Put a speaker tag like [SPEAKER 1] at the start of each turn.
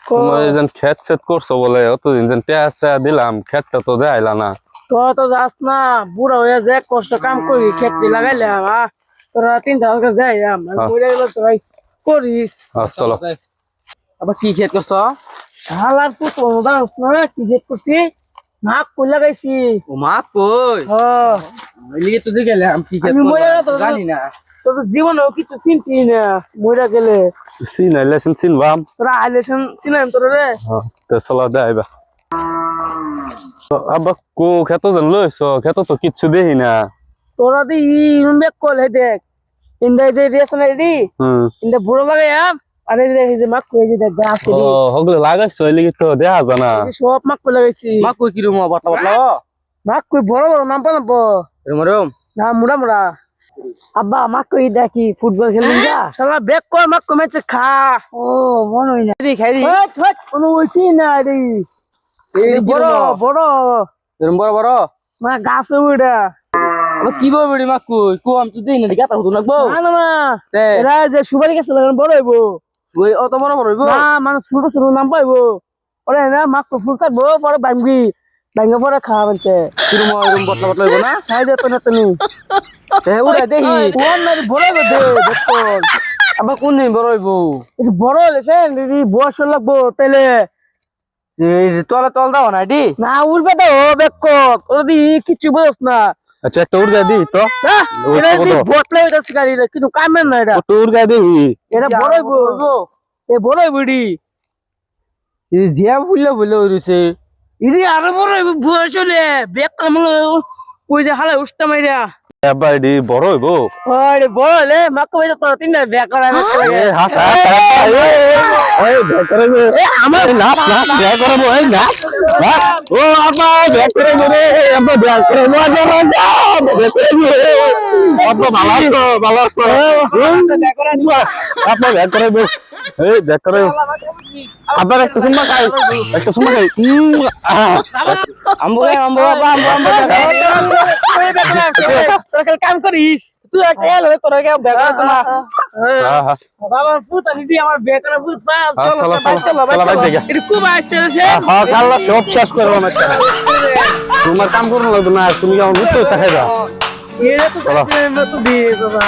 [SPEAKER 1] তুমি যেন খেত সেট করছো বলে অতদিন যেন টেয়া দিলাম, খেতটা তো দেখাইলা না।
[SPEAKER 2] তোরা তো যাস না, বুড়া হয়ে যে কষ্ট কাম করি খেতে লাগাইলাম। তোরা 3,000 যাই মরে গেল তোরাই করিস।
[SPEAKER 1] চলো।
[SPEAKER 3] আবার কি খেত করছো?
[SPEAKER 2] হালার তো দাস না, কি খেত করছি, মাক কই লাগাইছি।
[SPEAKER 3] ও মা কই?
[SPEAKER 2] হ্যাঁ,
[SPEAKER 3] লিগে তো গেলাম কি খেত
[SPEAKER 2] আমি মরে গেল
[SPEAKER 3] জানি না।
[SPEAKER 2] তোর তো জীবনেও কিছু চিনতি না, মরে গেলে।
[SPEAKER 1] চিনাইলে চিনবাম।
[SPEAKER 2] তোরা আইলেশন চিনাম তোরা রে।
[SPEAKER 1] চলো দেখাইবা। আব্বা কো খেত যেন লইছ, খেত তো কিচ্ছু দেখি না।
[SPEAKER 2] তোরা দি বেক কল হে দেখ, ইন্দা যে রেশন রেডি, ইন্দা বুড়ো লাগাইয়াম। আর এই যে মাক কই যে দেখ যা আছে
[SPEAKER 1] ও হগলে লাগাইছ, এই লিগে তো দেখা যায় না।
[SPEAKER 2] সব মাক কই লাগাইছি।
[SPEAKER 3] মা কই কি রুম বাতলা বাতলা?
[SPEAKER 2] মাক কই বড় বড় নাম পালাম
[SPEAKER 3] রুম রুম
[SPEAKER 2] না, মুড়া মুড়া।
[SPEAKER 4] আব্বা মাক কই দেখি ফুটবল খেলুন যা।
[SPEAKER 2] শালা বেক কর, মাক কই মেচে খা।
[SPEAKER 4] ও মন হই না
[SPEAKER 3] খাই দি।
[SPEAKER 2] কোনো উঠি না রে,
[SPEAKER 3] এই
[SPEAKER 2] বড় বড়
[SPEAKER 3] রুম বড় বড়
[SPEAKER 2] মা গাছে উড়া।
[SPEAKER 3] আবার কি বড় মা কই কো আমি তো দেই না গাতা হতো লাগবো
[SPEAKER 2] না না না,
[SPEAKER 3] তে
[SPEAKER 2] এরা যে সুপারি গাছ লাগানো বড় হইবো
[SPEAKER 3] ওই অত বড় বড় হইবো
[SPEAKER 2] না, মানে ছোট ছোট নাম পাইবো। ওরে না মাক কই ফুল কাটবো, পরে ভাঙবি, ভাঙে পরে খাওয়া বলছে।
[SPEAKER 3] কি রুম রুম বাতলা বাতলা হইবো না?
[SPEAKER 2] খাই দে তো না তুমি
[SPEAKER 3] তে উড়া দেখি
[SPEAKER 2] কোন না বড় হবে দে দেখো।
[SPEAKER 3] আবার কোন দিন বড় হইবো?
[SPEAKER 2] এটা বড় হলেছে দিদি, বয়স লাগবো তাইলে।
[SPEAKER 3] এই তলা তল দাও না ডি
[SPEAKER 2] না উড়বে তো বেক ওরা দি কিচ্ছু বুঝছ না।
[SPEAKER 1] আচ্ছা একটা উড় গায়ে দি তো।
[SPEAKER 2] এটা দি বটলে হইতাছে গাড়ি, কিন্তু কামের না এটা।
[SPEAKER 1] উড় গায়ে দি।
[SPEAKER 2] এটা বড় হইবো, এ বড় হইবি।
[SPEAKER 3] এই জিয়া বুঝলে বলে হইছে
[SPEAKER 2] ইদি আরো বড় হইবো বয়স হলে। বেক কামলো কই যে হালা উষ্টা মাইরা।
[SPEAKER 1] আব্বা এডি বড় হইবো।
[SPEAKER 2] ওরে বড় হলে মাক কই তো তিনটা বেক করা
[SPEAKER 1] এ হাসা এই ব্যাক করে রে। আমার নাচ নাচ ব্যাক করে বই নাচ। ও আব্বা ব্যাক করে রে, আব্বা ব্যাক করে মজা মজা ব্যাক করে রে। আব্বা ভালো আছো। আপনি ব্যাক করে দে। এই ব্যাক করে। আব্বা একটা সুম্মা খাই, একটা সুম্মা খাই।
[SPEAKER 3] আম্বো আম্বো বাবা আম্বো
[SPEAKER 2] তোরা কাম করিস
[SPEAKER 3] তুই একটা এলো তোরা কে ব্যাগ করে না
[SPEAKER 2] বাবা পুতা নিদি আমার বেকার পুত পাস।
[SPEAKER 1] চলো ভাই জায়গা।
[SPEAKER 2] এটা খুব আসছে
[SPEAKER 1] হ্যাঁ কাল্লা সব শেষ করবো আমার। তোমার কাম করো না, তুমি আমার মৃত্যু চাই দাও।
[SPEAKER 2] এটা তো দিয়ে বাবা।